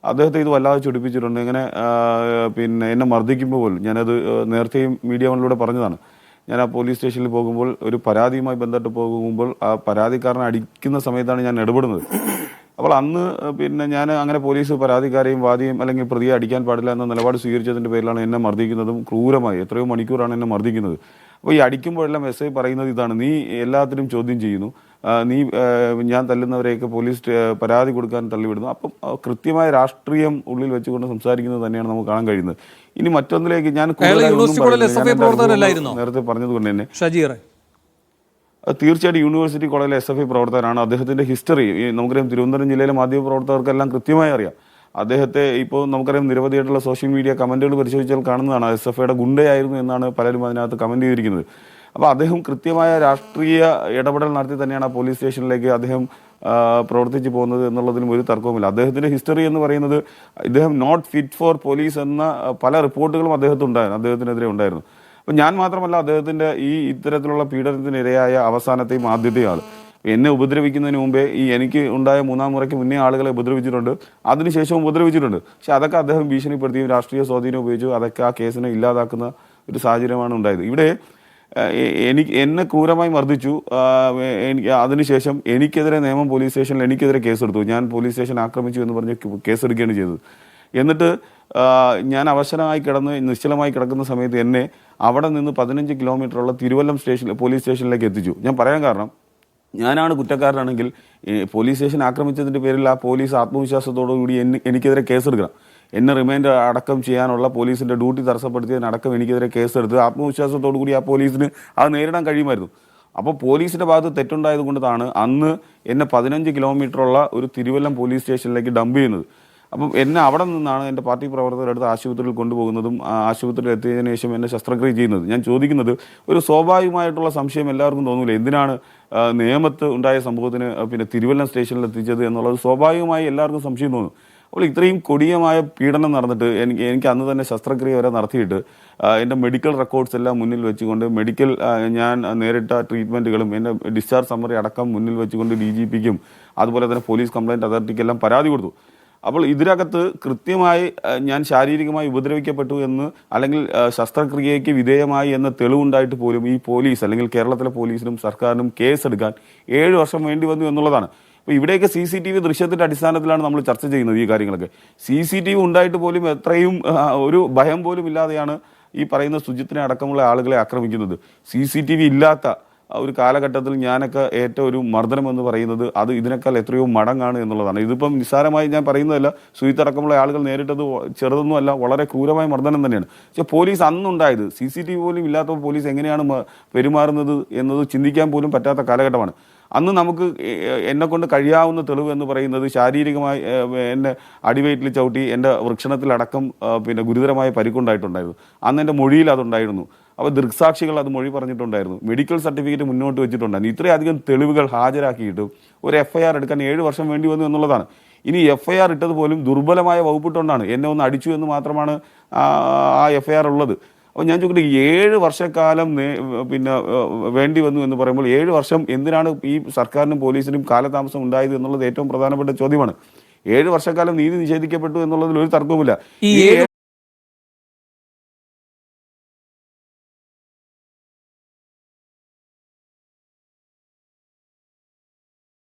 അദ്ദേഹത്തെ ഇത് വല്ലാതെ ചൊടിപ്പിച്ചിട്ടുണ്ട്. ഇങ്ങനെ പിന്നെ എന്നെ മർദ്ദിക്കുമ്പോൾ പോലും ഞാനത് നേരത്തെയും മീഡിയ വണിലൂടെ പറഞ്ഞതാണ്. ഞാൻ ആ പോലീസ് സ്റ്റേഷനിൽ പോകുമ്പോൾ ഒരു പരാതിയുമായി ബന്ധപ്പെട്ട് പോകുമ്പോൾ ആ പരാതിക്കാരനെ അടിക്കുന്ന സമയത്താണ് ഞാൻ ഇടപെടുന്നത്. അപ്പോൾ അന്ന് പിന്നെ ഞാൻ അങ്ങനെ പോലീസ് പരാതിക്കാരെയും വാദിയും അല്ലെങ്കിൽ പ്രതിയെ അടിക്കാൻ പാടില്ല എന്ന നിലപാട് സ്വീകരിച്ചതിൻ്റെ പേരിലാണ് എന്നെ മർദ്ദിക്കുന്നതും ക്രൂരമായി എത്രയോ മണിക്കൂറാണ് എന്നെ മർദ്ദിക്കുന്നത്. അപ്പോൾ ഈ അടിക്കുമ്പോഴെല്ലാം എസ് ഐ പറയുന്നത് ഇതാണ്: നീ എല്ലാത്തിനും ചോദ്യം ചെയ്യുന്നു, നീ ഞാൻ തല്ലുന്നവരെയൊക്കെ പോലീസ് പരാതി കൊടുക്കാൻ തള്ളിവിടുന്നു. അപ്പം കൃത്യമായ രാഷ്ട്രീയം ഉള്ളിൽ വെച്ചുകൊണ്ട് സംസാരിക്കുന്നത് തന്നെയാണ് നമുക്ക് കാണാൻ കഴിയുന്നത്. ഇനി മറ്റൊന്നിലേക്ക് ഞാൻ നേരത്തെ പറഞ്ഞതുകൊണ്ട് തന്നെ തീർച്ചയായിട്ടും യൂണിവേഴ്സിറ്റി കോളേജിലെ SFI പ്രവർത്തകനാണ്. അദ്ദേഹത്തിൻ്റെ ഹിസ്റ്ററി നമുക്കറിയാം. തിരുവനന്തപുരം ജില്ലയിലെ മാധ്യമ പ്രവർത്തകർക്കെല്ലാം കൃത്യമായി അറിയാം. അദ്ദേഹത്തെ ഇപ്പോൾ നമുക്കറിയാം, നിരവധിയായിട്ടുള്ള സോഷ്യൽ മീഡിയ കമൻറ്റുകൾ പരിശോധിച്ചാൽ കാണുന്നതാണ് SFIയുടെ ഗുണ്ടയായിരുന്നു എന്നാണ് പലരും അതിനകത്ത് കമൻറ്റ് ചെയ്തിരിക്കുന്നത്. അപ്പോൾ അദ്ദേഹം കൃത്യമായ രാഷ്ട്രീയ ഇടപെടൽ നടത്തി തന്നെയാണ് ആ പോലീസ് സ്റ്റേഷനിലേക്ക് അദ്ദേഹം പ്രവർത്തിച്ചു പോകുന്നത് എന്നുള്ളതിനും ഒരു തർക്കവുമില്ല. അദ്ദേഹത്തിൻ്റെ ഹിസ്റ്ററി എന്ന് പറയുന്നത് ഇദ്ദേഹം നോട്ട് ഫിറ്റ് ഫോർ പോലീസ് എന്ന പല റിപ്പോർട്ടുകളും അദ്ദേഹത്തിനെതിരെ ഉണ്ടായിരുന്നു. അപ്പം ഞാൻ മാത്രമല്ല, അദ്ദേഹത്തിൻ്റെ ഈ ഇത്തരത്തിലുള്ള പീഡനത്തിനിരയായ അവസാനത്തെയും ആദ്യത്തെയും ആൾ. എന്നെ ഉപദ്രവിക്കുന്നതിന് മുമ്പേ എനിക്ക് ഉണ്ടായ 3-ാം മുറയ്ക്ക് മുന്നേ ആളുകളെ ഉപദ്രവിച്ചിട്ടുണ്ട്, അതിനുശേഷവും ഉപദ്രവിച്ചിട്ടുണ്ട്. പക്ഷെ അതൊക്കെ അദ്ദേഹം ഭീഷണിപ്പെടുത്തിയും രാഷ്ട്രീയ സ്വാധീനം ഉപയോഗിച്ചു അതൊക്കെ ആ കേസിനെ ഇല്ലാതാക്കുന്ന ഒരു സാഹചര്യമാണ് ഉണ്ടായത്. ഇവിടെ എന്നെ ക്രൂരമായി മർദ്ദിച്ചു. അതിനുശേഷം എനിക്കെതിരെ നേമം പോലീസ് സ്റ്റേഷനിൽ എനിക്കെതിരെ കേസെടുത്തു. ഞാൻ പോലീസ് സ്റ്റേഷൻ ആക്രമിച്ചു എന്ന് പറഞ്ഞ് കേസെടുക്കുകയാണ് ചെയ്തത്. എന്നിട്ട് ഞാൻ അവശനായി നിശ്ചലമായി കിടക്കുന്ന സമയത്ത് എന്നെ അവിടെ നിന്ന് 15 കിലോമീറ്ററുള്ള തിരുവല്ലം പോലീസ് സ്റ്റേഷനിലേക്ക് എത്തിച്ചു. ഞാൻ പറയാൻ കാരണം, ഞാനാണ് കുറ്റക്കാരനാണെങ്കിൽ പോലീസ് സ്റ്റേഷൻ ആക്രമിച്ചതിൻ്റെ പേരിൽ ആ പോലീസ് ആത്മവിശ്വാസത്തോടുകൂടി എനിക്കെതിരെ കേസെടുക്കണം. എന്നെ റിമാൻഡ് അടക്കം ചെയ്യാനുള്ള പോലീസിൻ്റെ ഡ്യൂട്ടി തടസ്സപ്പെടുത്തിയതിനടക്കം എനിക്കെതിരെ കേസെടുത്ത് ആത്മവിശ്വാസത്തോടു കൂടി ആ പോലീസിന് അത് നേരിടാൻ കഴിയുമായിരുന്നു. അപ്പോൾ പോലീസിൻ്റെ ഭാഗത്ത് തെറ്റുണ്ടായത് കൊണ്ടാണ് അന്ന് എന്നെ 15 കിലോമീറ്ററുള്ള ഒരു തിരുവല്ലം പോലീസ് സ്റ്റേഷനിലേക്ക് ഡംപ് ചെയ്യുന്നത്. അപ്പം എന്നെ അവിടെ നിന്നാണ് എൻ്റെ പാർട്ടി പ്രവർത്തകരെടുത്ത് ആശുപത്രിയിൽ കൊണ്ടുപോകുന്നതും ആശുപത്രിയിൽ എത്തിയതിനു ശേഷം എന്നെ ശസ്ത്രക്രിയ ചെയ്യുന്നത്. ഞാൻ ചോദിക്കുന്നത്, ഒരു സ്വാഭാവികമായിട്ടുള്ള സംശയം എല്ലാവർക്കും തോന്നൂലേ, എന്തിനാണ് നേമത്ത് ഉണ്ടായ സംഭവത്തിന് പിന്നെ തിരുവല്ലം സ്റ്റേഷനിൽ എത്തിച്ചത് എന്നുള്ളത് സ്വാഭാവികമായി എല്ലാവർക്കും സംശയം തോന്നും. അപ്പോൾ ഇത്രയും കൊടിയമായ പീഡനം നടന്നിട്ട് എനിക്ക് അന്ന് തന്നെ ശസ്ത്രക്രിയ വരെ നടത്തിയിട്ട് എൻ്റെ മെഡിക്കൽ റെക്കോർഡ്സ് എല്ലാം മുന്നിൽ വെച്ചുകൊണ്ട് ഞാൻ നേരിട്ട ട്രീറ്റ്മെൻറ്റുകളും എൻ്റെ ഡിസ്ചാർജ് സമ്മറി അടക്കം മുന്നിൽ വെച്ചുകൊണ്ട് DGPക്കും അതുപോലെ തന്നെ പോലീസ് കംപ്ലയിൻറ്റ് അതോറിറ്റിക്കെല്ലാം പരാതി കൊടുത്തു. അപ്പോൾ ഇതിനകത്ത് കൃത്യമായി ഞാൻ ശാരീരികമായി ഉപദ്രവിക്കപ്പെട്ടു എന്ന് അല്ലെങ്കിൽ ശസ്ത്രക്രിയയ്ക്ക് വിധേയമായി എന്ന തെളിവുണ്ടായിട്ട് പോലും ഈ പോലീസ് അല്ലെങ്കിൽ കേരളത്തിലെ പോലീസിനും സർക്കാരിനും കേസെടുക്കാൻ 7 വർഷം വേണ്ടി വന്നു എന്നുള്ളതാണ്. അപ്പോൾ ഇവിടെയൊക്കെ CCTV ദൃശ്യത്തിൻ്റെ അടിസ്ഥാനത്തിലാണ് നമ്മൾ ചർച്ച ചെയ്യുന്നത് ഈ കാര്യങ്ങളൊക്കെ. CCTV ഉണ്ടായിട്ട് പോലും എത്രയും ഒരു ഭയം പോലും ഇല്ലാതെയാണ് ഈ പറയുന്ന സുജിത്തിനെ അടക്കമുള്ള ആളുകളെ ആക്രമിക്കുന്നത്. CCTV ഇല്ലാത്ത ഒരു കാലഘട്ടത്തിൽ ഞാനൊക്കെ ഏറ്റവും ഒരു മർദ്ദനം എന്ന് പറയുന്നത് അത് ഇതിനേക്കാൾ എത്രയോ മടങ്ങാണ് എന്നുള്ളതാണ്. ഇതിപ്പം നിസ്സാരമായി ഞാൻ പറയുന്നതല്ല, സുജിത്തടക്കമുള്ള ആളുകൾ നേരിട്ടത് ചെറുതൊന്നുമല്ല, വളരെ ക്രൂരമായ മർദ്ദനം തന്നെയാണ്. പക്ഷേ പോലീസ് അന്നുണ്ടായത് CCTV പോലും ഇല്ലാത്തപ്പോൾ പോലീസ് എങ്ങനെയാണ് പെരുമാറുന്നത് എന്നത് ചിന്തിക്കാൻ പോലും പറ്റാത്ത കാലഘട്ടമാണ്. അന്ന് നമുക്ക് എന്നെക്കൊണ്ട് കഴിയാവുന്ന തെളിവ് എന്ന് പറയുന്നത് ശാരീരികമായി എന്നെ അടിവയറ്റിൽ ചവിട്ടി എൻ്റെ വൃക്ഷണത്തിലടക്കം പിന്നെ ഗുരുതരമായ പരിക്കുണ്ടായിട്ടുണ്ടായിരുന്നു. അന്ന് എൻ്റെ മൊഴിയിൽ അതുണ്ടായിരുന്നു. അപ്പോൾ ദൃക്സാക്ഷികൾ അത് മൊഴി പറഞ്ഞിട്ടുണ്ടായിരുന്നു. മെഡിക്കൽ സർട്ടിഫിക്കറ്റ് മുന്നോട്ട് വെച്ചിട്ടുണ്ടായിരുന്നു. ഇത്രയധികം തെളിവുകൾ ഹാജരാക്കിയിട്ട് ഒരു FIR എടുക്കാൻ 7 വർഷം വേണ്ടി വന്നു എന്നുള്ളതാണ്. ഇനി FIR ഇട്ടത് പോലും ദുർബലമായ വകുപ്പിട്ടുകൊണ്ടാണ്. എന്നെ ഒന്ന് അടിച്ചു എന്ന് മാത്രമാണ് ആ FIR ഉള്ളത്. അപ്പോൾ ഞാൻ ചോദിക്കട്ടെ, 7 വർഷക്കാലം പിന്നെ വേണ്ടി വന്നു എന്ന് പറയുമ്പോൾ 7 വർഷം എന്തിനാണ് ഈ സർക്കാരിനും പോലീസിനും കാലതാമസം ഉണ്ടായത് എന്നുള്ളത് ഏറ്റവും പ്രധാനപ്പെട്ട ചോദ്യമാണ്. 7 വർഷക്കാലം നീതി നിഷേധിക്കപ്പെട്ടു എന്നുള്ളതിൽ ഒരു തർക്കവുമില്ല. ഈ 7